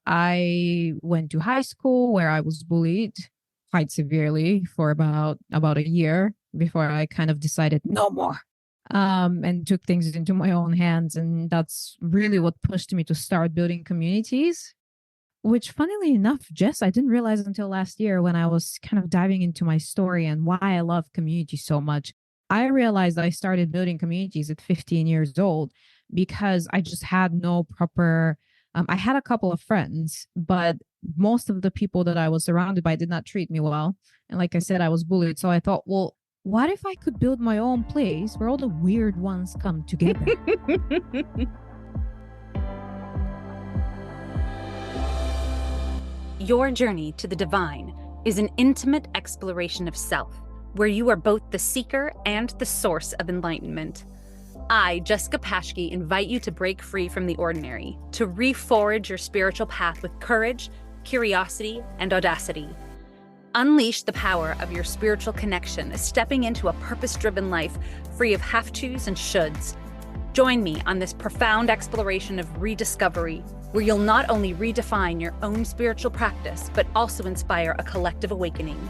I went to high school where I was bullied quite severely for about a year before I kind of decided no more, and took things into my own hands. And that's really what pushed me to start building communities, which funnily enough, Jess, I didn't realize until last year when I was kind of diving into my story and why I love community so much. I realized I started building communities at 15 years old because I just had no proper, I had a couple of friends, but most of the people that I was surrounded by did not treat me well. And like I said, I was bullied. So I thought, well, what if I could build my own place where all the weird ones come together? Your journey to the divine is an intimate exploration of self, where you are both the seeker and the source of enlightenment. I, Jessica Paschke, invite you to break free from the ordinary, to reforge your spiritual path with courage, curiosity, and audacity. Unleash the power of your spiritual connection, stepping into a purpose-driven life free of have-tos and shoulds. Join me on this profound exploration of rediscovery, where you'll not only redefine your own spiritual practice, but also inspire a collective awakening.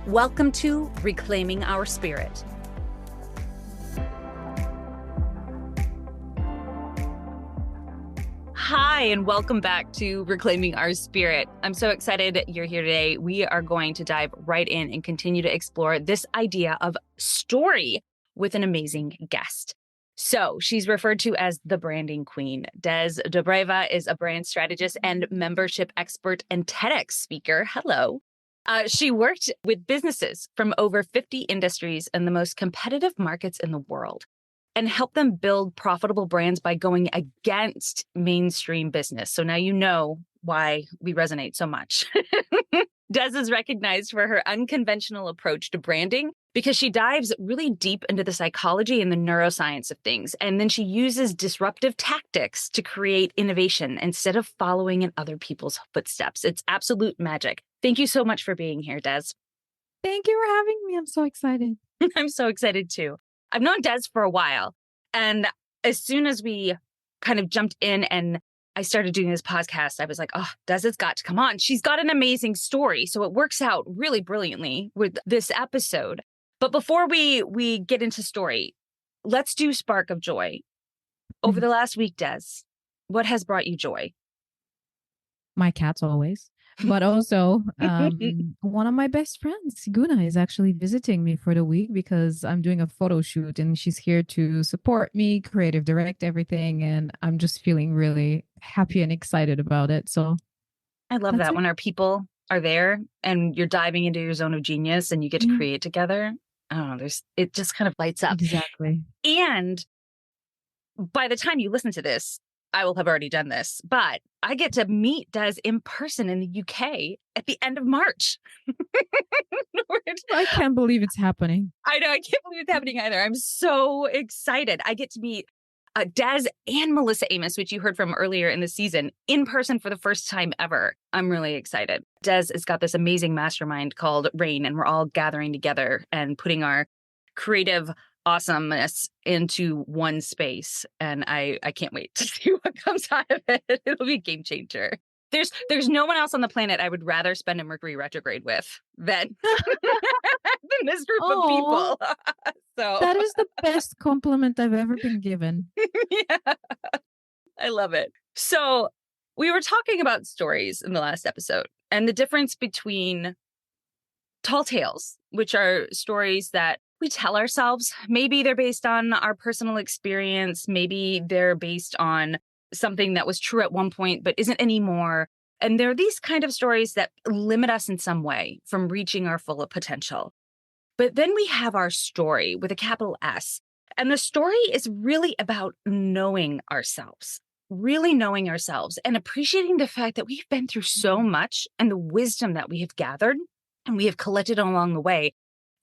Welcome to Reclaiming Our Spirit. Hi, and welcome back to Reclaiming Our Spirit. I'm so excited you're here today. We are going to dive right in and continue to explore this idea of story with an amazing guest. So she's referred to as the branding queen. Des Dobreva is a brand strategist and membership expert and TEDx speaker. Hello. She worked with businesses from over 50 industries in the most competitive markets in the world and helped them build profitable brands by going against mainstream business. So now you know why we resonate so much. Des is recognized for her unconventional approach to branding because she dives really deep into the psychology and the neuroscience of things. And then she uses disruptive tactics to create innovation instead of following in other people's footsteps. It's absolute magic. Thank you so much for being here, Des. Thank you for having me. I'm so excited. I'm so excited too. I've known Des for a while. And as soon as we kind of jumped in and I started doing this podcast, I was like, oh, Des has got to come on. She's got an amazing story. So it works out really brilliantly with this episode. But before we get into story, let's do Spark of Joy. Over the last week, Des, what has brought you joy? My cats always. But also, one of my best friends, Guna, is actually visiting me for the week because I'm doing a photo shoot and she's here to support me, creative direct everything. And I'm just feeling really happy and excited about it. So I love that when our people are there and you're diving into your zone of genius and you get to create together. I don't know, it just kind of lights up. Exactly. And by the time you listen to this, I will have already done this, but I get to meet Des in person in the UK at the end of March. I can't believe it's happening. I know. I can't believe it's happening either. I'm so excited. I get to meet Des and Melissa Amos, which you heard from earlier in the season, in person for the first time ever. I'm really excited. Des has got this amazing mastermind called RAIN, and we're all gathering together and putting our creative awesomeness into one space. And I can't wait to see what comes out of it. It'll be a game changer. There's no one else on the planet I would rather spend a Mercury retrograde with than, than this group of people. So that is the best compliment I've ever been given. Yeah, I love it. So we were talking about stories in the last episode and the difference between tall tales, which are stories that we tell ourselves. Maybe they're based on our personal experience. Maybe they're based on something that was true at one point, but isn't anymore. And they're these kind of stories that limit us in some way from reaching our full potential. But then we have our story with a capital S. And the story is really about knowing ourselves, really knowing ourselves and appreciating the fact that we've been through so much and the wisdom that we have gathered and we have collected along the way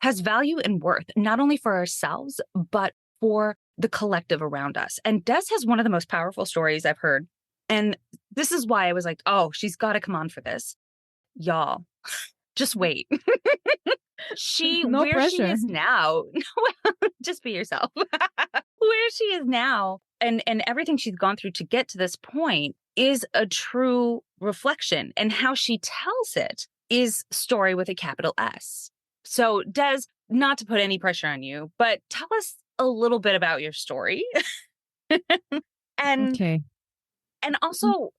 has value and worth, not only for ourselves, but for the collective around us. And Des has one of the most powerful stories I've heard. And this is why I was like, oh, she's got to come on for this. Y'all, just wait. No where she pressure. is now, just be yourself. Where she is now and everything she's gone through to get to this point is a true reflection. And how she tells it is story with a capital S. So, Des, not to put any pressure on you, but tell us a little bit about your story and Okay. and also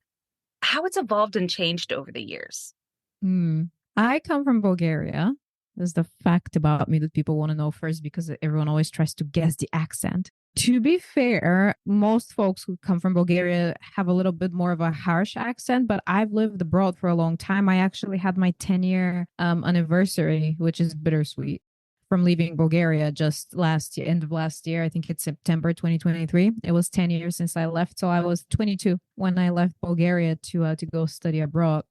how it's evolved and changed over the years. Hmm. I come from Bulgaria. There's the fact about me that people want to know first because everyone always tries to guess the accent. To be fair, most folks who come from Bulgaria have a little bit more of a harsh accent, but I've lived abroad for a long time. I actually had my 10-year anniversary, which is bittersweet, from leaving Bulgaria just last year, end of last year. I think it's September 2023. It was 10 years since I left. So I was 22 when I left Bulgaria to go study abroad.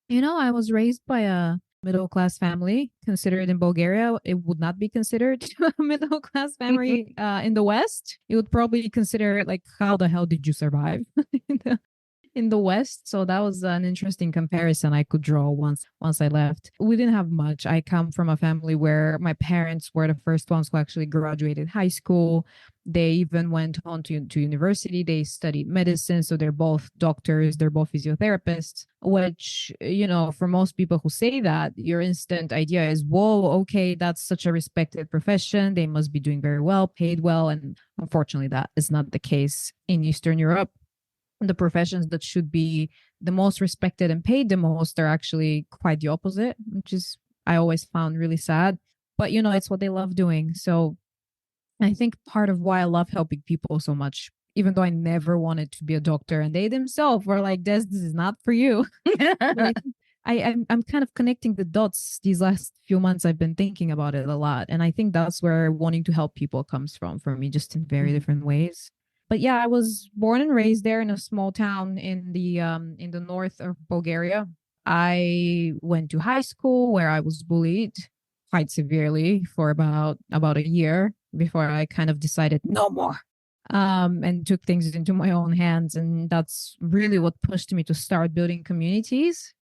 I was raised by a middle class family. Considered in Bulgaria, it would not be considered a middle class family in the West. It would probably consider like, how the hell did you survive in the West? So that was an interesting comparison I could draw once I left. We didn't have much. I come from a family where my parents were the first ones who actually graduated high school. They even went on to university. They studied medicine. So they're both doctors, they're both physiotherapists, which, for most people who say that, your instant idea is, whoa, okay, that's such a respected profession. They must be doing very well, paid well. And unfortunately, that is not the case in Eastern Europe. The professions that should be the most respected and paid the most are actually quite the opposite, which is I always found really sad. But it's what they love doing. So I think part of why I love helping people so much, even though I never wanted to be a doctor, and they themselves were like, this is not for you. But I'm kind of connecting the dots these last few months. I've been thinking about it a lot. And I think that's where wanting to help people comes from for me, just in very different ways. But yeah, I was born and raised there in a small town in the north of Bulgaria. I went to high school where I was bullied quite severely for about a year before I kind of decided no more, and took things into my own hands. And that's really what pushed me to start building communities,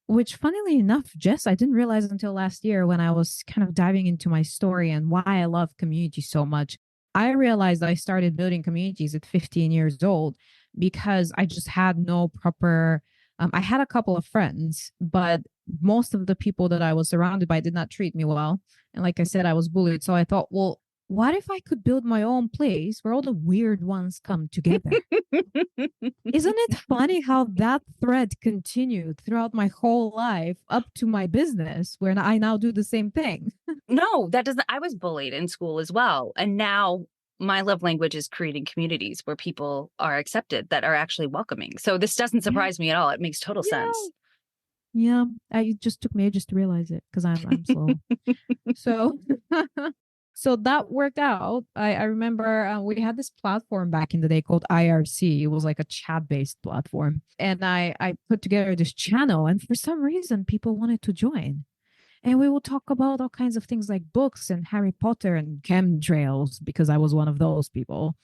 which funnily enough, Jess, I didn't realize until last year when I was kind of diving into my story and why I love community so much. I realized I started building communities at 15 years old because I just had no proper. I had a couple of friends, but most of the people that I was surrounded by did not treat me well. And like I said, I was bullied. So I thought, well, what if I could build my own place where all the weird ones come together? Isn't it funny how that thread continued throughout my whole life up to my business, where I now do the same thing? No, that doesn't. I was bullied in school as well. And now my love language is creating communities where people are accepted, that are actually welcoming. So this doesn't Yeah, surprise me at all. It makes total yeah, sense. yeah. It just took me ages to realize it because I'm slow. So so that worked out. I remember we had this platform back in the day called IRC. It was like a chat based platform, and I put together this channel, and for some reason people wanted to join. And we would talk about all kinds of things like books and Harry Potter and chemtrails because I was one of those people.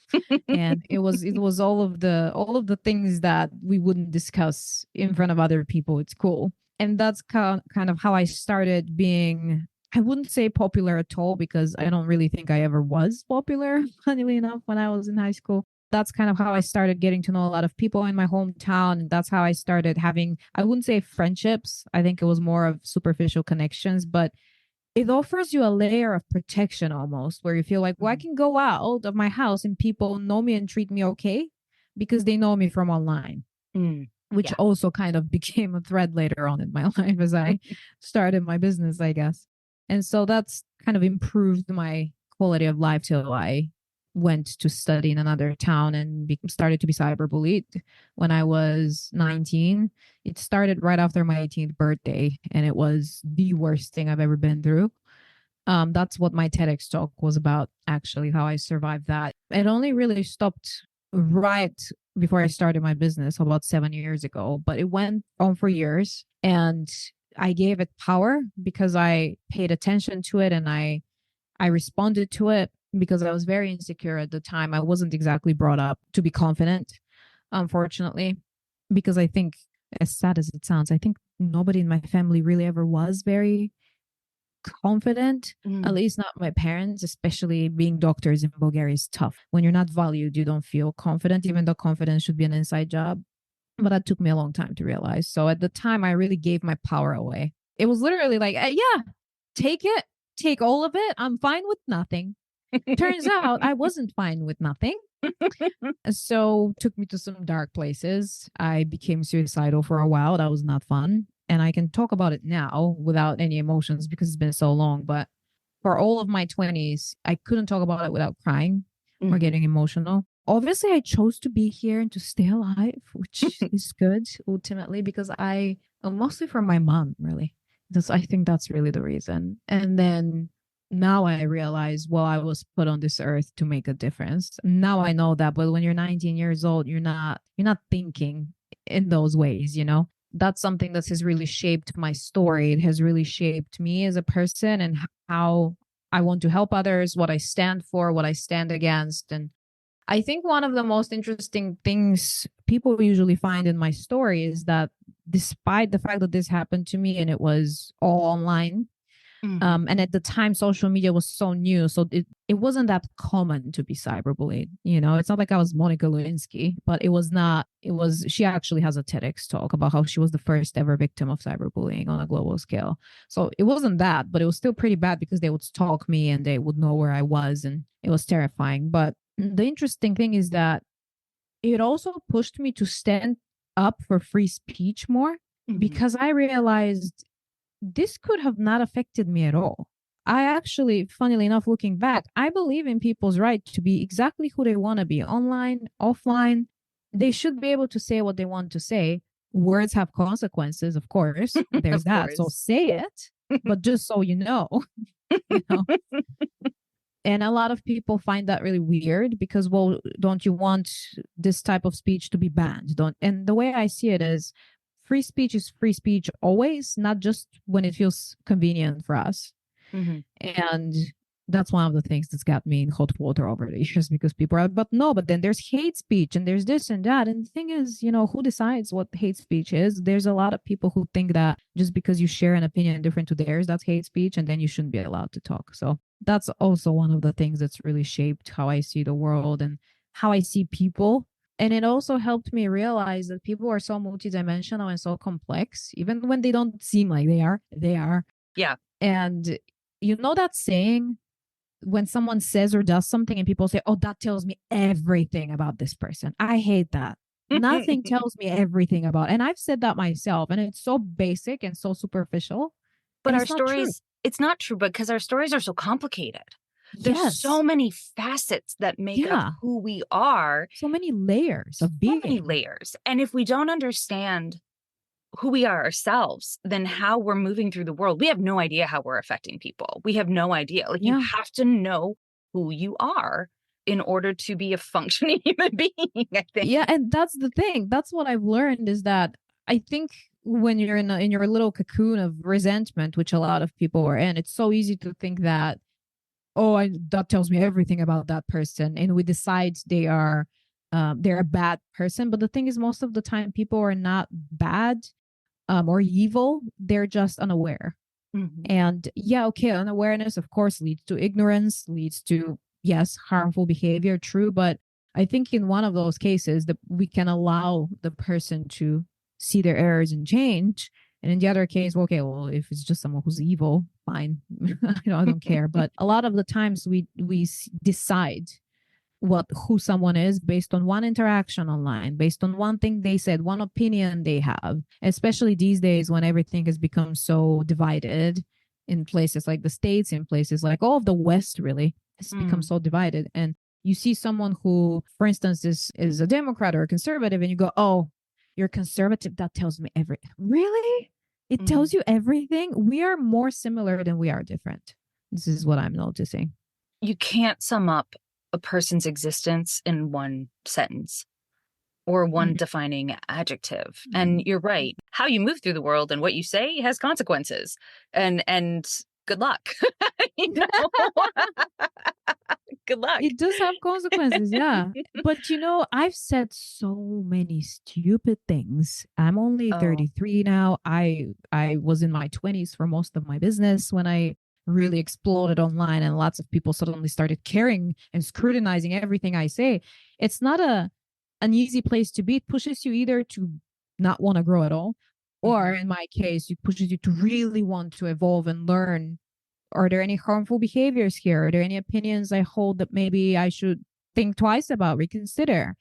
And it was all of the things that we wouldn't discuss in front of other people at school. And that's kind of how I started being. I wouldn't say popular at all because I don't really think I ever was popular, funnily enough, when I was in high school. That's kind of how I started getting to know a lot of people in my hometown. And that's how I started having, I wouldn't say friendships. I think it was more of superficial connections, but it offers you a layer of protection almost, where you feel like, well, I can go out of my house and people know me and treat me okay because they know me from online, which Yeah. also kind of became a thread later on in my life as I started my business, I guess. And so that's kind of improved my quality of life till I went to study in another town and started to be cyberbullied when I was 19. It started right after my 18th birthday, and it was the worst thing I've ever been through. That's what my TEDx talk was about, actually, how I survived that. It only really stopped right before I started my business about 7 years ago, but it went on for years. And I gave it power because I paid attention to it, and I responded to it because I was very insecure at the time. I wasn't exactly brought up to be confident, unfortunately, because I think, as sad as it sounds, I think nobody in my family really ever was very confident. At least not my parents, especially being doctors in Bulgaria is tough. When you're not valued, you don't feel confident, even though confidence should be an inside job. But that took me a long time to realize. So at the time, I really gave my power away. It was literally like, yeah, take it, take all of it. I'm fine with nothing. Turns out I wasn't fine with nothing. So took me to some dark places. I became suicidal for a while. That was not fun. And I can talk about it now without any emotions because it's been so long. But for all of my 20s, I couldn't talk about it without crying or getting emotional. Obviously, I chose to be here and to stay alive, which is good ultimately because mostly for my mom, really. I think that's really the reason. And then now I realize, well, I was put on this earth to make a difference. Now I know that, but when you're 19 years old, you're not thinking in those ways, you know? That's something that has really shaped my story. It has really shaped me as a person and how I want to help others, what I stand for, what I stand against. And I think one of the most interesting things people usually find in my story is that despite the fact that this happened to me and it was all online, and at the time, social media was so new. So it wasn't that common to be cyberbullied. You know, it's not like I was Monica Lewinsky, but she actually has a TEDx talk about how she was the first ever victim of cyberbullying on a global scale. So it wasn't that, but it was still pretty bad because they would stalk me and they would know where I was. And it was terrifying. But the interesting thing is that it also pushed me to stand up for free speech more because I realized this could have not affected me at all. I actually, funnily enough, looking back, I believe in people's right to be exactly who they want to be, online, offline. They should be able to say what they want to say. Words have consequences, of course. There's that. So say it, but just so you know, you know. And a lot of people find that really weird because, well, don't you want this type of speech to be banned? And the way I see it is free speech is free speech always, not just when it feels convenient for us. And that's one of the things that's got me in hot water over the years because people are, but then there's hate speech and there's this and that. And the thing is, you know, who decides what hate speech is? There's a lot of people who think that just because you share an opinion different to theirs, that's hate speech, and then you shouldn't be allowed to talk. So that's also one of the things that's really shaped how I see the world and how I see people. And it also helped me realize that people are so multidimensional and so complex, even when they don't seem like they are. They are. Yeah. And you know that saying when someone says or does something and people say, oh, that tells me everything about this person. I hate that. Nothing tells me everything about. And I've said that myself. And it's so basic and so superficial. But our it's not true. It's not true because our stories are so complicated. There's so many facets that make up who we are. So many layers of being. So many layers. And if we don't understand who we are ourselves, then how we're moving through the world, we have no idea how we're affecting people. We have no idea. Like you have to know who you are in order to be a functioning human being, I think. Yeah, and that's the thing. That's what I've learned is that I think when you're in your little cocoon of resentment, which a lot of people are in, it's so easy to think that, that tells me everything about that person, and we decide they're a bad person. But the thing is, most of the time, people are not bad or evil. They're just unaware. And unawareness, of course, leads to ignorance, leads to, yes, harmful behavior, true. But I think in one of those cases that we can allow the person to see their errors and change. And in the other case, if it's just someone who's evil, fine. I don't care. But a lot of the times we decide who someone is based on one interaction online, based on one thing they said, one opinion they have, especially these days when everything has become so divided in places like the States, in places like all of the West, really, it's become so divided. And you see someone who, for instance, is a Democrat or a conservative, and you go, oh, you're conservative. That tells me everything. Really? It tells you everything? We are more similar than we are different. This is what I'm noticing. You can't sum up a person's existence in one sentence or one defining adjective. And you're right. How you move through the world and what you say has consequences. And good luck. Good luck. It does have consequences, yeah. But I've said so many stupid things. I'm only 33 now. I was in my 20s for most of my business when I really exploded online and lots of people suddenly started caring and scrutinizing everything I say, it's not an easy place to be. It pushes you either to not want to grow at all, or in my case, it pushes you to really want to evolve and learn. Are there any harmful behaviors here? Are there any opinions I hold that maybe I should think twice about, reconsider?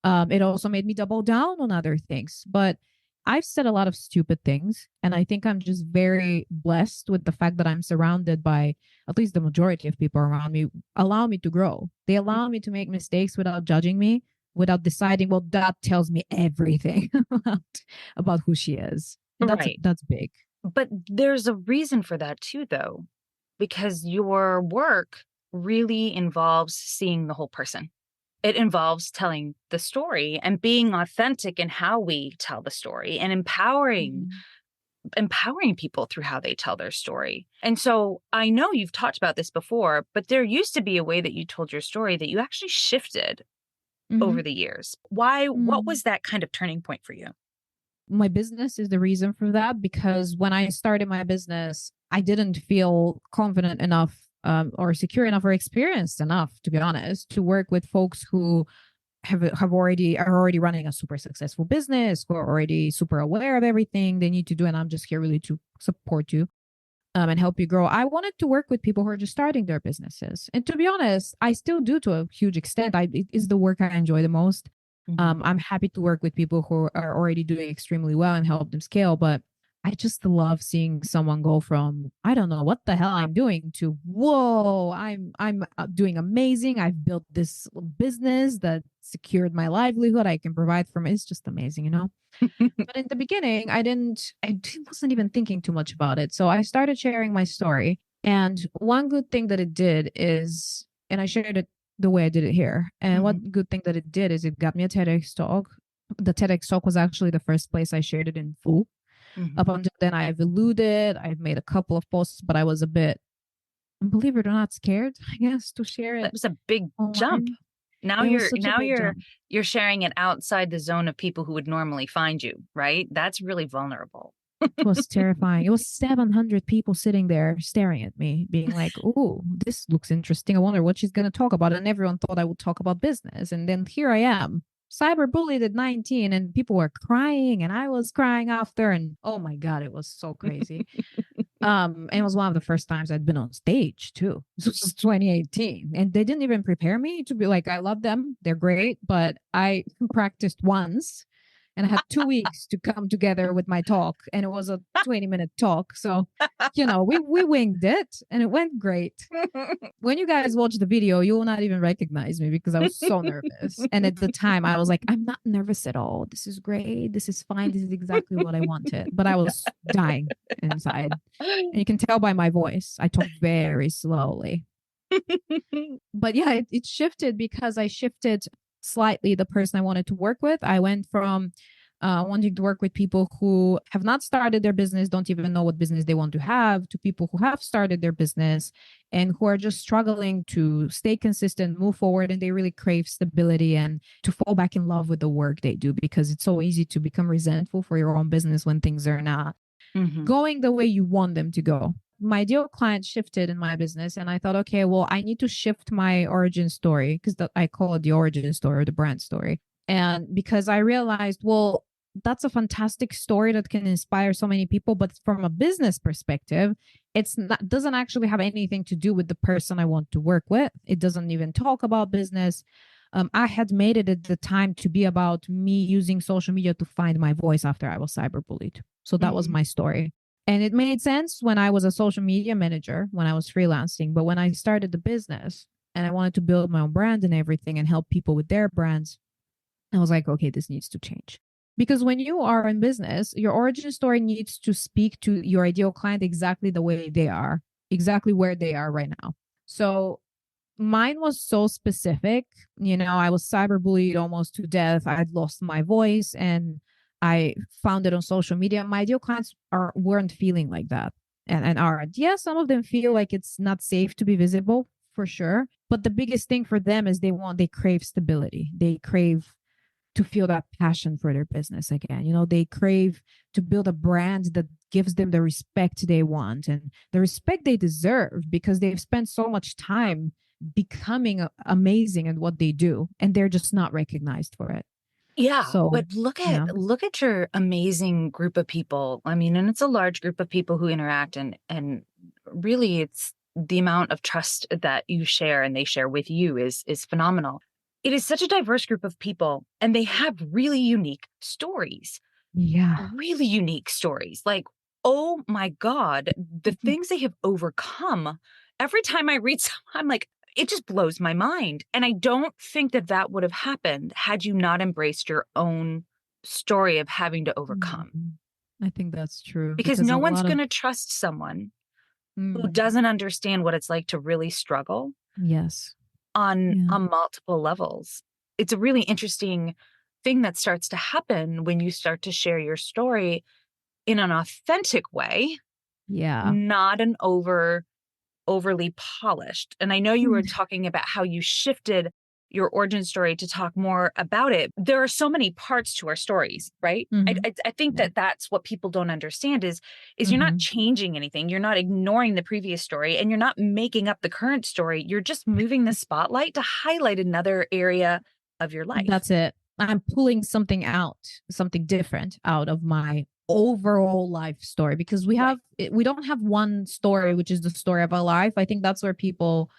It also made me double down on other things. But I've said a lot of stupid things. And I think I'm just very blessed with the fact that I'm surrounded by at least the majority of people around me allow me to grow. They allow me to make mistakes without judging me, without deciding, well, that tells me everything about who she is. And Right. that's big. But there's a reason for that too, though, because your work really involves seeing the whole person. It involves telling the story and being authentic in how we tell the story and empowering people through how they tell their story. And so I know you've talked about this before, but there used to be a way that you told your story that you actually shifted over the years. Why? What was that kind of turning point for you? My business is the reason for that, because when I started my business, I didn't feel confident enough or secure enough or experienced enough, to be honest, to work with folks who are already running a super successful business, who are already super aware of everything they need to do. And I'm just here really to support you and help you grow. I wanted to work with people who are just starting their businesses. And to be honest, I still do to a huge extent. It is the work I enjoy the most. I'm happy to work with people who are already doing extremely well and help them scale. But I just love seeing someone go from, I don't know what the hell I'm doing, to, whoa, I'm doing amazing. I've built this business that secured my livelihood. I can provide for me. It's just amazing, you know? But in the beginning, I wasn't even thinking too much about it. So I started sharing my story. And one good thing that it did is, and I shared it the way I did it here. And one good thing that it did is it got me a TEDx talk. The TEDx talk was actually the first place I shared it in full. Up until then, I've alluded, I've made a couple of posts, but I was a bit, believe it or not, scared, I guess, to share it. That was a big online. jump. Now Jump. you're sharing it outside the zone of people who would normally find you, right? That's really vulnerable. It was terrifying. It was 700 people sitting there staring at me, being like, "Oh, this looks interesting. I wonder what she's going to talk about." And everyone thought I would talk about business. And then here I am, cyberbullied at 19, and people were crying, and I was crying after. And oh my God, it was so crazy. And it was one of the first times I'd been on stage too. This was 2018, and they didn't even prepare me to be like, I love them, they're great, but I practiced once. And I had 2 weeks to come together with my talk, and it was a 20-minute talk. So, we winged it, and it went great. When you guys watch the video, you will not even recognize me because I was so nervous. And at the time, I was like, I'm not nervous at all. This is great. This is fine. This is exactly what I wanted. But I was dying inside. And you can tell by my voice, I talk very slowly. But yeah, it shifted because I shifted slightly the person I wanted to work with. I went from wanting to work with people who have not started their business, don't even know what business they want to have, to people who have started their business and who are just struggling to stay consistent, move forward, and they really crave stability and to fall back in love with the work they do, because it's so easy to become resentful for your own business when things are not going the way you want them to go. My ideal client shifted in my business, and I thought, okay, well, I need to shift my origin story, because I call it the origin story or the brand story. And because I realized, well, that's a fantastic story that can inspire so many people, but from a business perspective, doesn't actually have anything to do with the person I want to work with. It doesn't even talk about business. I had made it at the time to be about me using social media to find my voice after I was cyberbullied. So that was my story. And it made sense when I was a social media manager, when I was freelancing. But when I started the business and I wanted to build my own brand and everything and help people with their brands, I was like, okay, this needs to change. Because when you are in business, your origin story needs to speak to your ideal client exactly the way they are, exactly where they are right now. So mine was so specific. I was cyberbullied almost to death. I'd lost my voice and I found it on social media. My ideal clients weren't feeling like that and aren't. Yeah, some of them feel like it's not safe to be visible, for sure. But the biggest thing for them is they crave stability. They crave to feel that passion for their business again. They crave to build a brand that gives them the respect they want and the respect they deserve because they've spent so much time becoming amazing at what they do, and they're just not recognized for it. Yeah, So, but look yeah. at your amazing group of people. I mean, and it's a large group of people who interact, and really it's the amount of trust that you share and they share with you is phenomenal. It is such a diverse group of people, and they have really unique stories. Yeah. Really unique stories. Like, oh my God, the things they have overcome. Every time I read some, I'm like, it just blows my mind. And I don't think that that would have happened had you not embraced your own story of having to overcome. Mhm. I think that's true Because because no a one's lot of going to trust someone who mm, doesn't understand what it's like to really struggle yes. on Yeah. on multiple levels. It's a really interesting thing that starts to happen when you start to share your story in an authentic way, Yeah. not an overly polished. And I know you were Mm. talking about how you shifted your origin story to talk more about it. There are so many parts to our stories, right? I, Mhm. I, I think Yeah. that that's what people don't understand is you're not Mhm. changing anything. You're not ignoring the previous story, and you're not making up the current story. You're just moving the spotlight to highlight another area of your life. That's it. I'm pulling something out, something different out of my overall life story because Right. we don't have one story which is the story of our life. I think that's where people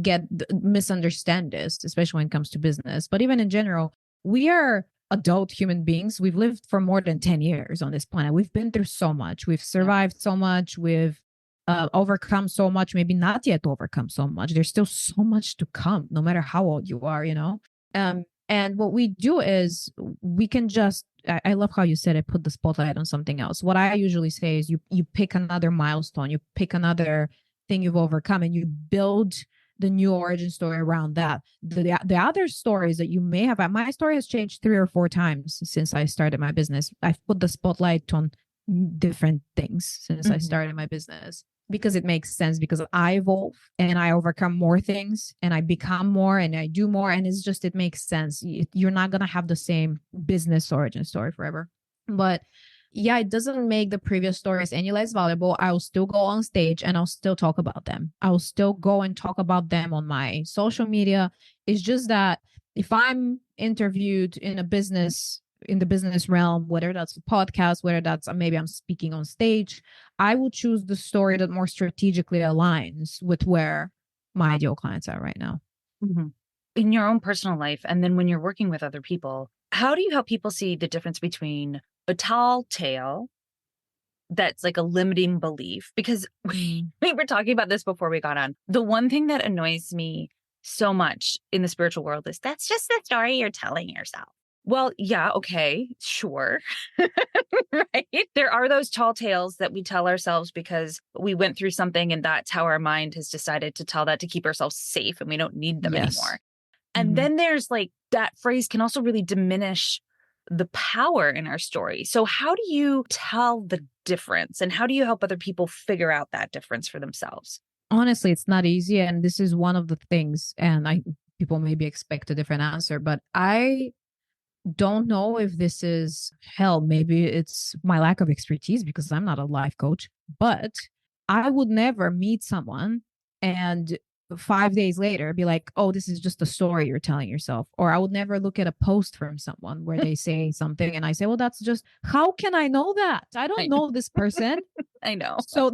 get misunderstand this, especially when it comes to business. But even in general, we are adult human beings. We've lived for more than 10 years on this planet. We've been through so much. We've Yeah. survived so much. We've overcome so much, maybe not yet overcome so much. There's still so much to come, no matter how old you are, you know? And what we do is we can just, I love how you said it, put the spotlight on something else. What I usually say is you pick another milestone, you pick another thing you've overcome, and you build the new origin story around that. The other stories that you may have, my story has changed 3 or 4 times since I started my business. I've put the spotlight on different things since I Mhm. started my business because it makes sense, because I evolve and I overcome more things and I become more and I do more. And it's just, it makes sense. You're not going to have the same business origin story forever. But yeah, it doesn't make the previous stories any less valuable. I'll still go on stage and I'll still talk about them. I'll still go and talk about them on my social media. It's just that if I'm interviewed in the business realm, whether that's a podcast, whether that's maybe I'm speaking on stage, I will choose the story that more strategically aligns with where my ideal clients are right now. Mhm. In your own personal life, and then when you're working with other people, how do you help people see the difference between a tall tale that's like a limiting belief? Because Mm. we were talking about this before we got on. The one thing that annoys me so much in the spiritual world is that's just the story you're telling yourself. Well, yeah, okay, sure. Right? There are those tall tales that we tell ourselves because we went through something and that's how our mind has decided to tell that to keep ourselves safe and we don't need them Yes. anymore. And Mm-hmm. then there's like that phrase can also really diminish the power in our story. So, how do you tell the difference and how do you help other people figure out that difference for themselves? Honestly, it's not easy. And this is one of the things, and people maybe expect a different answer, but I don't know if this is hell. Maybe it's my lack of expertise because I'm not a life coach, but I would never meet someone and 5 days later be like, oh, this is just a story you're telling yourself. Or I would never look at a post from someone where they say something and I say, well, that's just, how can I know that? I don't I, know this person. I know. So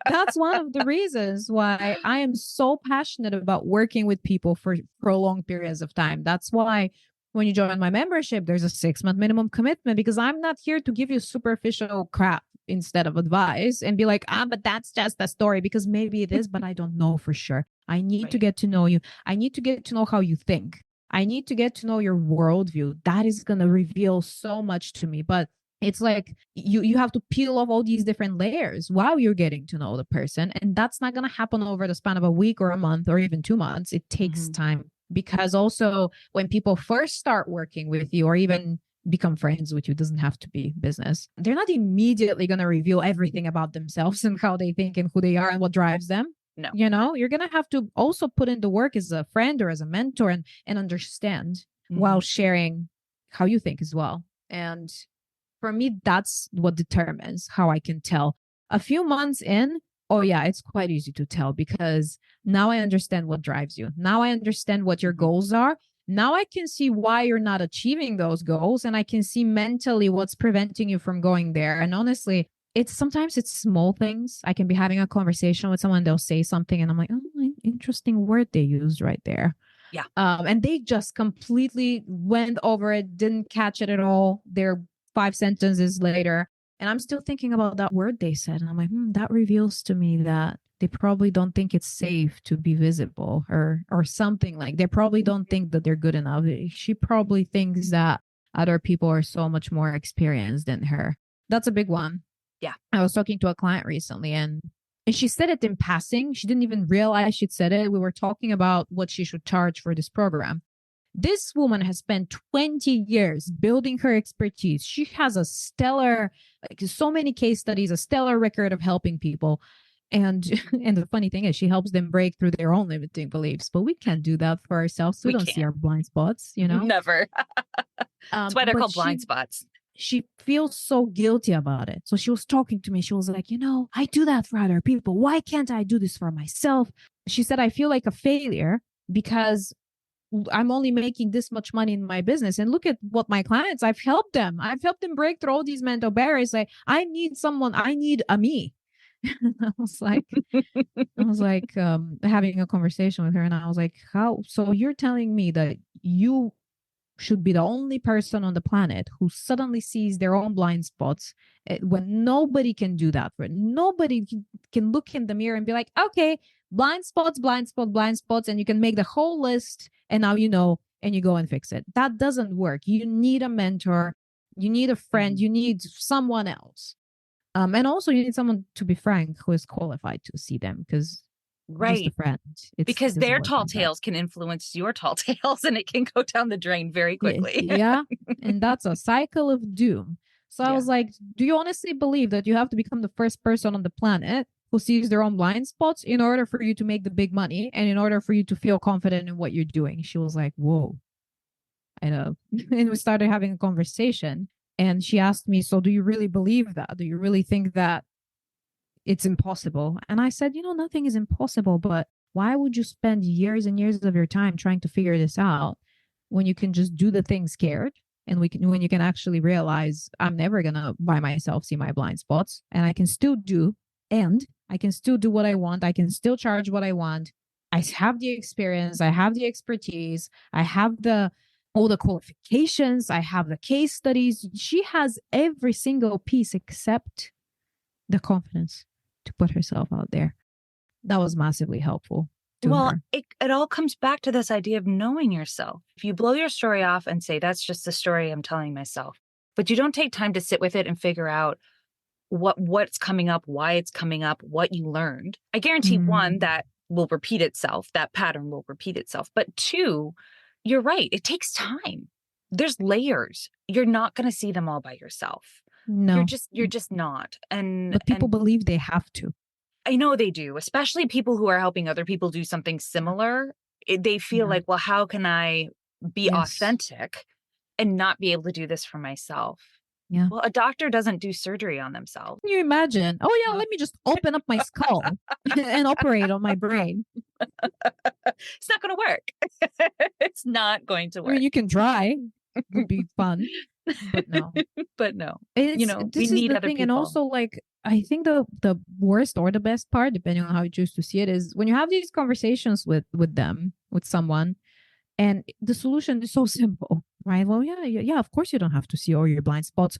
that's one of the reasons why I am so passionate about working with people for prolonged periods of time. That's why when you join my membership, there's a 6 month minimum commitment, because I'm not here to give you superficial crap instead of advice and be like, but that's just a story, because maybe it is, but I don't know for sure. I need to Right. get to know you. I need to get to know how you think. I need to get to know your worldview. That is going to reveal so much to me. But it's like you have to peel off all these different layers while you're getting to know the person, and that's not going to happen over the span of a week or a month or even 2 months. It takes Mhm. time, because also when people first start working with you or even become friends with you, it doesn't have to be business, they're not immediately going to reveal everything about themselves and how they think and who they are and what drives them. No. You're going to have to also put in the work as a friend or as a mentor, and understand while Mhm. sharing how you think as well. And For me, that's what determines how I can tell. A few months in, oh yeah, it's quite easy to tell because now I understand what drives you. Now I understand what your goals are. Now I can see why you're not achieving those goals, and I can see mentally what's preventing you from going there. And honestly, it's sometimes it's small things. I can be having a conversation with someone, they'll say something, and I'm like, oh, interesting word they used right there. Yeah. And they just completely went over it, didn't catch it at all. They're 5 sentences later, and I'm still thinking about that word they said. And I'm like, that reveals to me that they probably don't think it's safe to be visible or something. Like they probably don't think that they're good enough. She probably thinks that other people are so much more experienced than her. That's a big one. Yeah. I was talking to a client recently, and she said it in passing. She didn't even realize she'd said it. We were talking about what she should charge for this program. This woman has spent 20 years building her expertise. She has a stellar, like so many case studies, a stellar record of helping people. And the funny thing is she helps them break through their own limiting beliefs, but we can't do that for ourselves. We don't see our blind spots, Never. That's why they're called blind spots. She feels so guilty about it. So she was talking to me. She was like, I do that for other people. Why can't I do this for myself? She said, I feel like a failure because I'm only making this much money in my business. And look at what my clients, I've helped them. I've helped them break through all these mental barriers. Like, I need a me. I was like, having a conversation with her, and I was like, how? So you're telling me that you should be the only person on the planet who suddenly sees their own blind spots when nobody can do that for it. Nobody can look in the mirror and be like, okay, blind spots, and you can make the whole list, and now and you go and fix it. That doesn't work. You need a mentor, you need a friend, you need someone else. And also you need someone, to be frank, who is qualified to see them, because just a friend. Because their tall tales can influence your tall tales, and it can go down the drain very quickly. Yeah. And that's a cycle of doom. So I was like, do you honestly believe that you have to become the first person on the planet who sees their own blind spots in order for you to make the big money and in order for you to feel confident in what you're doing? She was like, whoa. I know. And we started having a conversation, and she asked me, so do you really believe that? Do you really think that it's impossible? And I said, nothing is impossible, but why would you spend years and years of your time trying to figure this out when you can just do the thing scared? And when you can actually realize, I'm never going to by myself see my blind spots, and I can still do what I want. I can still charge what I want. I have the experience. I have the expertise. I have all the qualifications. I have the case studies. She has every single piece except the confidence to put herself out there. That was massively helpful to her. It all comes back to this idea of knowing yourself. If you blow your story off and say, that's just the story I'm telling myself, but you don't take time to sit with it and figure out what's coming up, why it's coming up, what you learned, I guarantee one, that will repeat itself. That pattern will repeat itself. But two, you're right. It takes time. There's layers. You're not going to see them all by yourself. No, you're just not. But people believe they have to. I know they do, especially people who are helping other people do something similar. They feel like, well, how can I be authentic and not be able to do this for myself? Yeah. Well, a doctor doesn't do surgery on themselves. Can you imagine? Oh yeah, let me just open up my skull and operate on my brain. It's not going to work. It's not going to work. I mean, you can try. It would be fun. But no. We need other people. And also, like, I think the worst or the best part, depending on how you choose to see it, is when you have these conversations with someone, and the solution is so simple, right? Well, yeah, of course you don't have to see all your blind spots.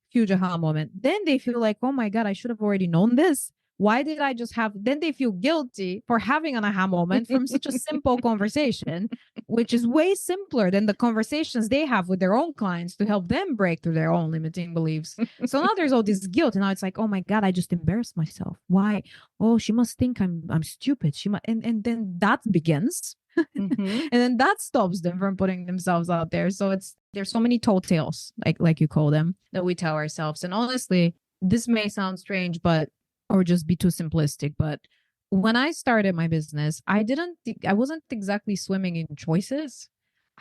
Huge aha moment. Then they feel like, oh my God, I should have already known this. Why did I just have, then they feel guilty for having an aha moment from such a simple conversation, which is way simpler than the conversations they have with their own clients to help them break through their own limiting beliefs. So now there's all this guilt, and now it's like, oh my God, I just embarrassed myself. Why? Oh, she must think I'm stupid. And then that begins. And then that stops them from putting themselves out there. So there's so many tall tales, like you call them, that we tell ourselves. And honestly, this may sound strange, or just be too simplistic, but when I started my business, I wasn't exactly swimming in choices.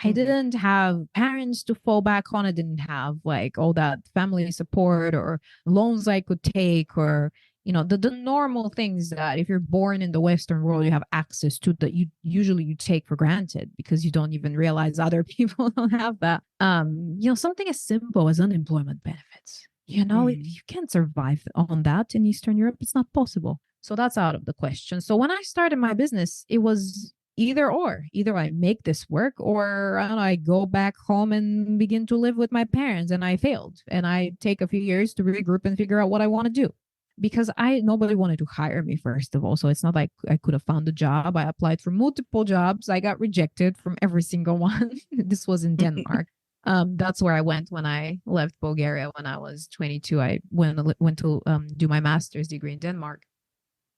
I didn't have parents to fall back on. I didn't have like all that family support or loans I could take, or, the normal things that if you're born in the Western world, you have access to, that you take for granted because you don't even realize other people don't have that. Something as simple as unemployment benefits. If you can't survive on that in Eastern Europe, it's not possible. So that's out of the question. So when I started my business, it was either or. Either I make this work, or I don't know, I go back home and begin to live with my parents. And I failed. And I take a few years to regroup and figure out what I want to do. Because nobody wanted to hire me, first of all. So it's not like I could have found a job. I applied for multiple jobs. I got rejected from every single one. This was in Denmark. That's where I went when I left Bulgaria when I was 22. I went to do my master's degree in Denmark.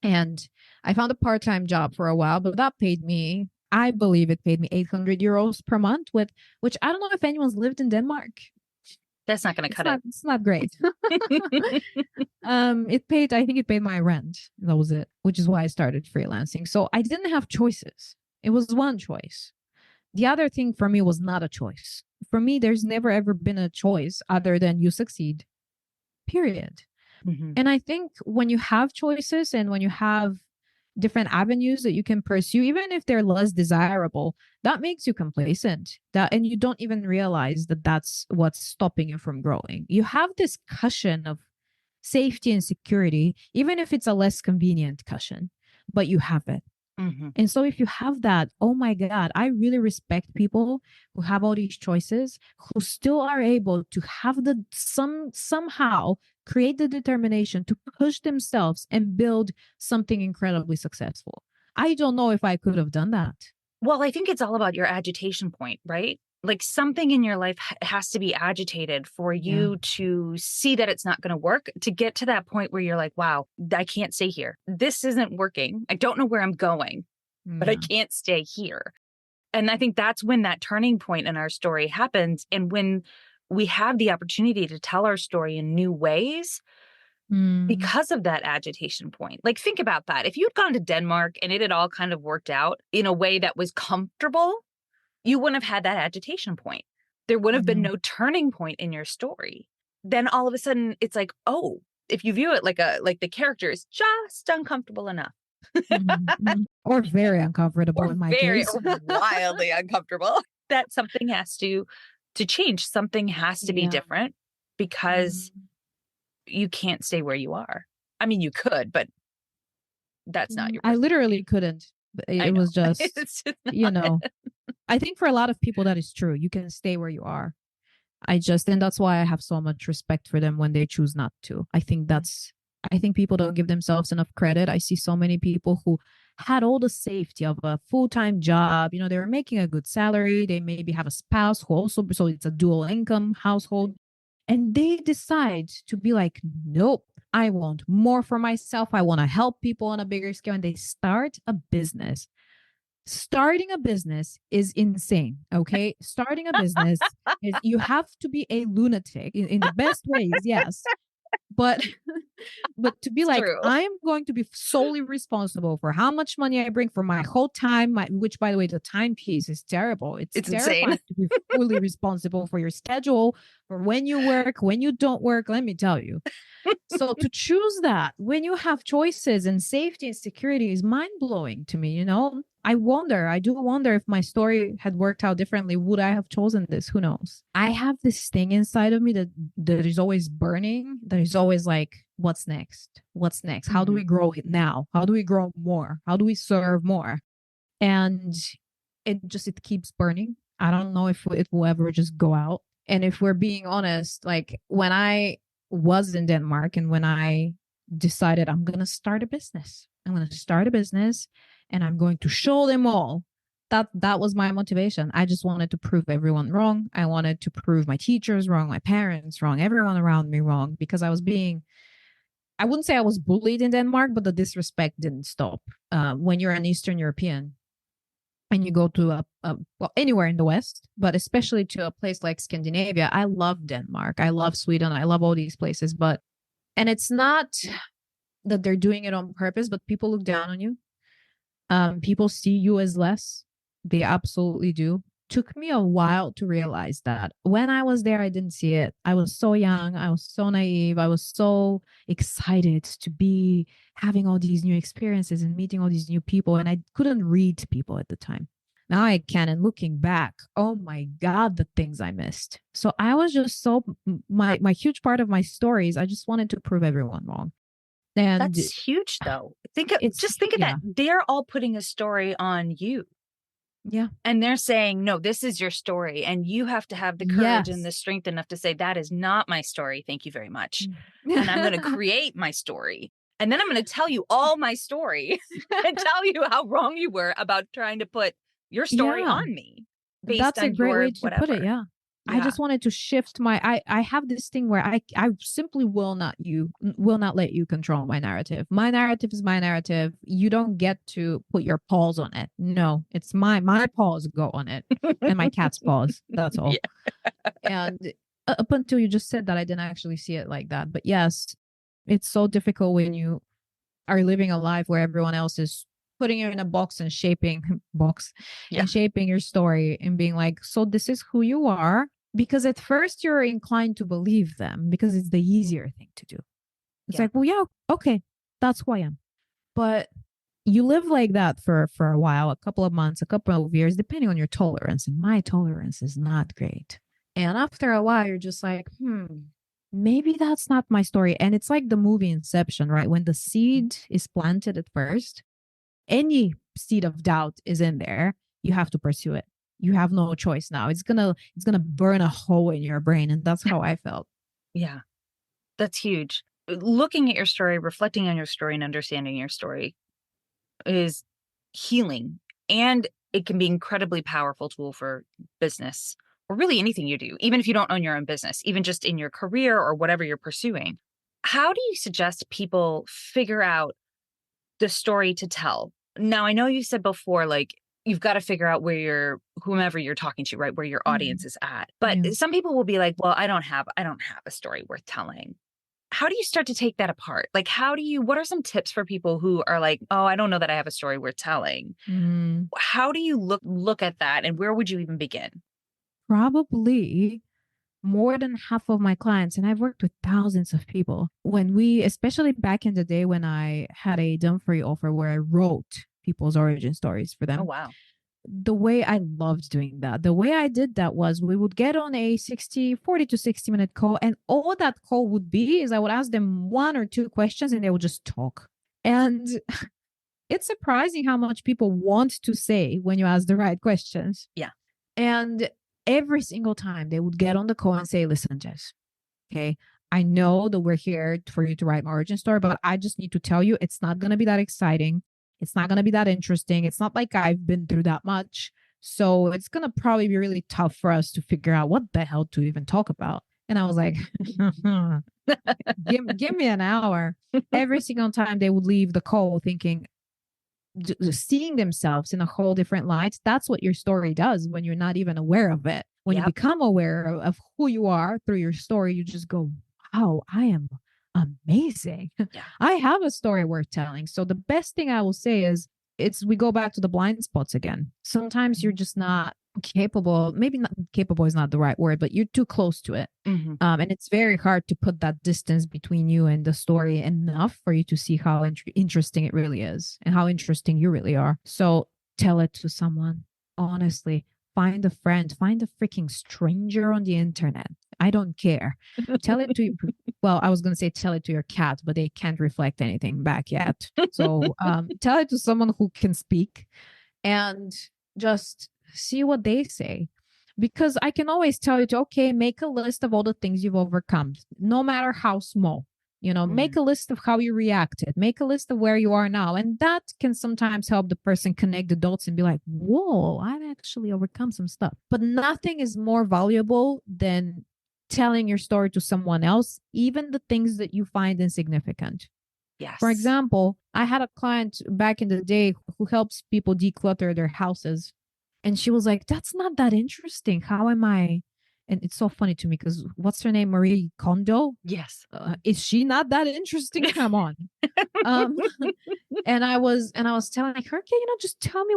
And I found a part-time job for a while, but that paid me, I believe it paid me 800 euros per month, which I don't know if anyone's lived in Denmark. That's not going to cut it. It's not great. I think it paid my rent. That was it, which is why I started freelancing. So I didn't have choices. It was one choice. The other thing for me was not a choice. For me, there's never ever been a choice other than you succeed, period. And I think when you have choices and when you have different avenues that you can pursue, even if they're less desirable, that makes you complacent. And you don't even realize that that's what's stopping you from growing. You have this cushion of safety and security, even if it's a less convenient cushion, but you have it. And so if you have that, oh my God, I really respect people who have all these choices, who still are able to have somehow create the determination to push themselves and build something incredibly successful. I don't know if I could have done that. Well, I think it's all about your agitation point, right? Like something in your life has to be agitated for you to see that it's not going to work, to get to that point where you're like, wow, I can't stay here. This isn't working. I don't know where I'm going, but I can't stay here. And I think that's when that turning point in our story happens. And when we have the opportunity to tell our story in new ways because of that agitation point. Like, think about that. If you'd gone to Denmark and it had all kind of worked out in a way that was comfortable, you wouldn't have had that agitation point. There would have been no turning point in your story. Then all of a sudden it's like, oh, if you view it like the character is just uncomfortable enough. Or very uncomfortable in my case. Wildly uncomfortable. That something has to change. Something has to be different because you can't stay where you are. I mean, you could, but that's not your I literally couldn't. It was just, I think for a lot of people that is true. You can stay where you are. And that's why I have so much respect for them when they choose not to. I think people don't give themselves enough credit. I see so many people who had all the safety of a full-time job. They were making a good salary. They maybe have a spouse who also, so it's a dual income household. And they decide to be like, nope, I want more for myself. I want to help people on a bigger scale. And they start a business. Starting a business is insane. Okay. Starting a business is, you have to be a lunatic in the best ways. Yes. But to be like, true. I'm going to be solely responsible for how much money I bring for my whole time, which, by the way, the timepiece is terrible. It's terrifying insane to be fully responsible for your schedule, for when you work, when you don't work. Let me tell you. So to choose that when you have choices and safety and security is mind blowing to me. I do wonder if my story had worked out differently. Would I have chosen this? Who knows? I have this thing inside of me that is always burning, that is always like, what's next? What's next? How do we grow now? How do we grow more? How do we serve more? And it keeps burning. I don't know if it will ever just go out. And if we're being honest, like when I was in Denmark and when I decided I'm going to start a business, and I'm going to show them all. That was my motivation. I just wanted to prove everyone wrong. I wanted to prove my teachers wrong, my parents wrong, everyone around me wrong, because I wouldn't say I was bullied in Denmark, but the disrespect didn't stop. When you're an Eastern European and you go to anywhere in the West, but especially to a place like Scandinavia, I love Denmark. I love Sweden. I love all these places, and it's not that they're doing it on purpose, but people look down on you. People see you as less. They absolutely do. took me a while to realize that. When I was there, I didn't see it. I was so young. I was so naive. I was so excited to be having all these new experiences and meeting all these new people. And I couldn't read people at the time. Now I can. And looking back, oh my God, the things I missed. So I was just so, my huge part of my stories, I just wanted to prove everyone wrong. And That's huge, though. it's, Think of yeah, that. They're all putting a story on you. yeah. And they're saying, no, this is your story. And you have to have the courage and Yes. the strength enough to say, that is not my story. Thank you very much. And I'm going to create my story. And then I'm going to tell you all my story and tell you how wrong you were about trying to put your story Yeah. on me based That's a on great your way to put it. whatever. Yeah. I Yeah. just wanted to shift I have this thing where I simply will not let you control my narrative. My narrative is my narrative. You don't get to put your paws on it. No, it's my paws go on it and my cat's paws. That's all. Yeah. And up until you just said that, I didn't actually see it like that. But yes, it's so difficult when you are living a life where everyone else is putting you in a box and shaping your story and being like, so this is who you are. Because at first you're inclined to believe them because it's the easier thing to do. It's like, well, yeah, okay, that's who I am. But you live like that for a while, a couple of months, a couple of years, depending on your tolerance. And my tolerance is not great. And after a while, you're just like, maybe that's not my story. And it's like the movie Inception, right? When the seed is planted at first, any seed of doubt is in there, you have to pursue it. You have no choice now. It's gonna burn a hole in your brain. And that's how I felt. Yeah. That's huge. Looking at your story, reflecting on your story, and understanding your story is healing. And it can be incredibly powerful tool for business or really anything you do, even if you don't own your own business, even just in your career or whatever you're pursuing. How do you suggest people figure out the story to tell? Now, I know you said before, like, you've got to figure out where whomever you're talking to, right, where your audience is at. But Yeah. some people will be like, well, I don't have a story worth telling. How do you start to take that apart? Like, what are some tips for people who are like, oh, I don't know that I have a story worth telling? How do you look at that, and where would you even begin? Probably more than half of my clients, and I've worked with thousands of people, especially back in the day when I had a done for you offer where I wrote people's origin stories for them. Oh, wow. The way I loved doing that, the way I did that was we would get on a 40 to 60 minute call. And all that call would be is I would ask them one or two questions and they would just talk. And it's surprising how much people want to say when you ask the right questions. Yeah. And every single time they would get on the call and say, listen, Jess, okay, I know that we're here for you to write my origin story, but I just need to tell you, it's not going to be that exciting. It's not going to be that interesting. It's not like I've been through that much. So it's going to probably be really tough for us to figure out what the hell to even talk about. And I was like, give me an hour. Every single time they would leave the call thinking, seeing themselves in a whole different light. That's what your story does when you're not even aware of it. When you become aware of who you are through your story, you just go, wow, I am amazing. Yeah. I have a story worth telling. So the best thing I will say is we go back to the blind spots again. Sometimes you're just not capable. Maybe not capable is not the right word, but you're too close to it. And it's very hard to put that distance between you and the story enough for you to see how interesting it really is and how interesting you really are. So tell it to someone. Honestly, find a friend, find a freaking stranger on the internet. I don't care. Tell it to, well, I was going to say tell it to your cat, but they can't reflect anything back yet. So tell it to someone who can speak and just see what they say. Because I can always tell you to, okay, make a list of all the things you've overcome, no matter how small. Make a list of how you reacted, make a list of where you are now. And that can sometimes help the person connect the dots and be like, whoa, I've actually overcome some stuff. But nothing is more valuable than telling your story to someone else, even the things that you find insignificant. Yes. For example, I had a client back in the day who helps people declutter their houses. And she was like, that's not that interesting. How am I? And it's so funny to me because what's her name? Marie Kondo? Yes. Is she not that interesting? Come on. And I was telling her, okay, just tell me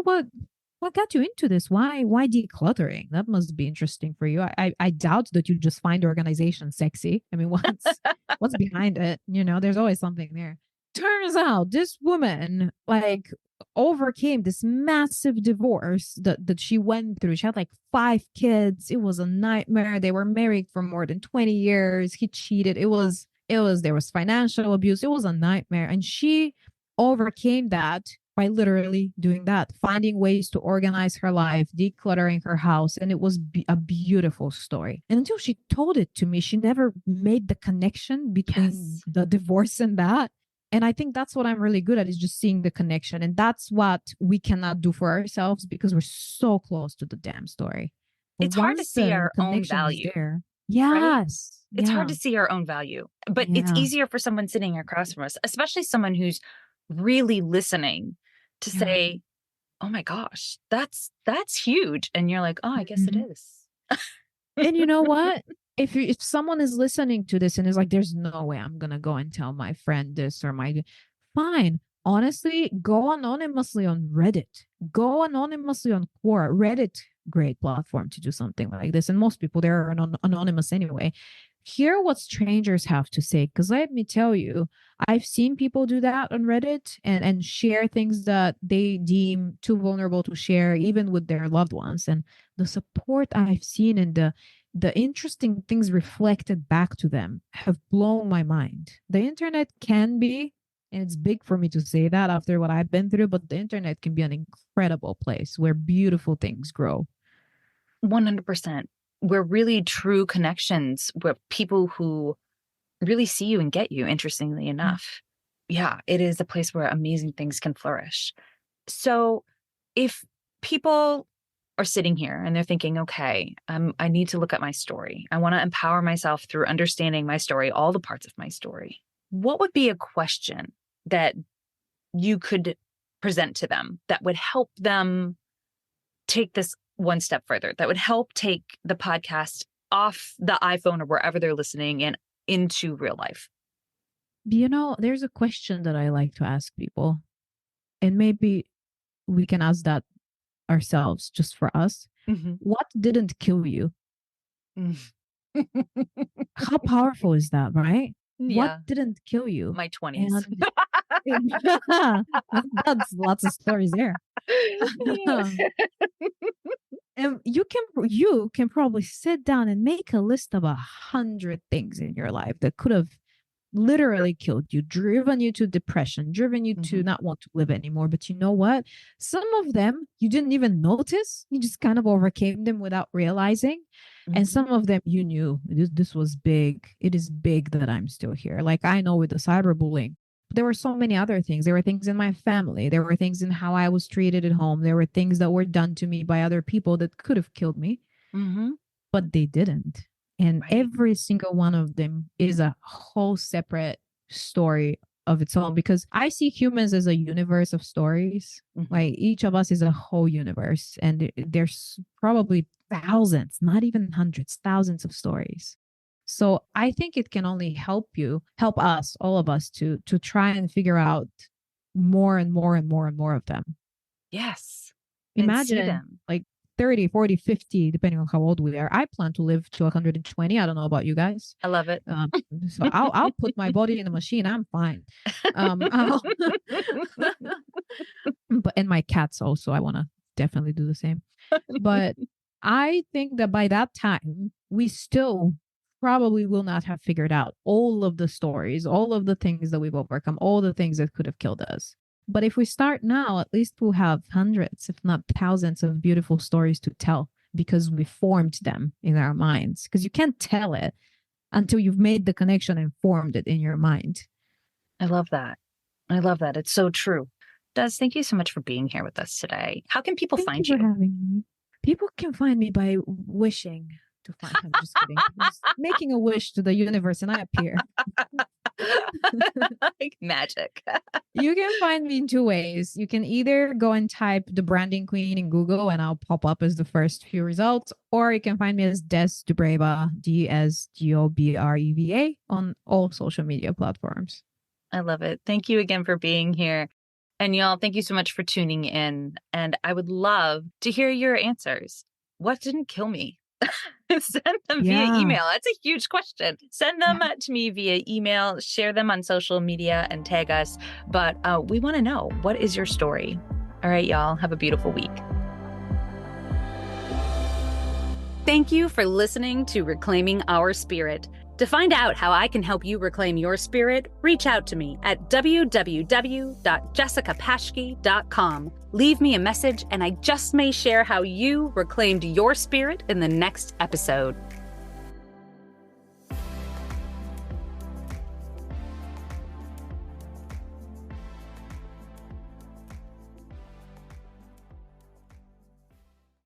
What got you into this? Why decluttering? That must be interesting for you. I doubt that you just find organization sexy. I mean, what's behind it? There's always something there. Turns out this woman like overcame this massive divorce that she went through. She had like 5 kids. It was a nightmare. They were married for more than 20 years. He cheated. There was financial abuse. It was a nightmare. And she overcame that by literally doing that, finding ways to organize her life, decluttering her house. And it was a beautiful story. And until she told it to me, she never made the connection between the divorce and that. And I think that's what I'm really good at, is just seeing the connection. And that's what we cannot do for ourselves because we're so close to the damn story. But it's hard to see our own value. There. Yes. Right? It's hard to see our own value, but it's easier for someone sitting across from us, especially someone who's really listening, to say, oh my gosh, that's huge. And you're like, oh, I guess it is. And you know what? If someone is listening to this and is like, there's no way I'm going to go and tell my friend this or fine. Honestly, go anonymously on Reddit. Go anonymously on Quora. Reddit, great platform to do something like this. And most people there are anonymous anyway. Hear what strangers have to say. Because let me tell you, I've seen people do that on Reddit and share things that they deem too vulnerable to share, even with their loved ones. And the support I've seen and the interesting things reflected back to them have blown my mind. The internet can be, and it's big for me to say that after what I've been through, but the internet can be an incredible place where beautiful things grow. 100%. Where really true connections, where people who really see you and get you, interestingly enough. Yeah, it is a place where amazing things can flourish. So if people are sitting here and they're thinking, okay, I need to look at my story. I want to empower myself through understanding my story, all the parts of my story. What would be a question that you could present to them that would help them take this one step further, that would help take the podcast off the iPhone or wherever they're listening and into real life? There's a question that I like to ask people, and maybe we can ask that ourselves just for us. What didn't kill you? How powerful is that, right? Yeah. What didn't kill you? My 20s. That's lots of stories there. And you can probably sit down and make a list of 100 things in your life that could have literally killed you, driven you to depression, driven you to not want to live anymore. But you know what? Some of them you didn't even notice. You just kind of overcame them without realizing. And some of them you knew this was big. It is big that I'm still here. Like I know with the cyberbullying, there were so many other things. There were things in my family. There were things in how I was treated at home. There were things that were done to me by other people that could have killed me, but they didn't. And every single one of them is a whole separate story of its own, because I see humans as a universe of stories. Like each of us is a whole universe, and there's probably thousands, not even hundreds, thousands of stories. So I think it can only help us, all of us, to try and figure out more and more and more and more of them. Yes. Imagine like 30, 40, 50, depending on how old we are. I plan to live to 120. I don't know about you guys. I love it. So I'll put my body in a machine. I'm fine. But and my cats also, I want to definitely do the same. But I think that by that time, we still probably will not have figured out all of the stories, all of the things that we've overcome, all the things that could have killed us. But if we start now, at least we'll have hundreds, if not thousands, of beautiful stories to tell because we formed them in our minds. Because you can't tell it until you've made the connection and formed it in your mind. I love that. I love that. It's so true. Des, thank you so much for being here with us today. How can people find you? Thank you for having me. People can find me by wishing to find. I'm just kidding. Just making a wish to the universe and I appear. Like magic. You can find me in 2 ways. You can either go and type the branding queen in Google and I'll pop up as the first few results, or you can find me as Des Dobreva, DSGOBREVA, on all social media platforms. I love it. Thank you again for being here. And y'all, thank you so much for tuning in. And I would love to hear your answers. What didn't kill me? Send them via email. That's a huge question. Send them to me via email, share them on social media, and tag us. But we want to know, what is your story? All right, y'all, have a beautiful week. Thank you for listening to Reclaiming Our Spirit. To find out how I can help you reclaim your spirit, reach out to me at www.jessicapashke.com. Leave me a message and I just may share how you reclaimed your spirit in the next episode.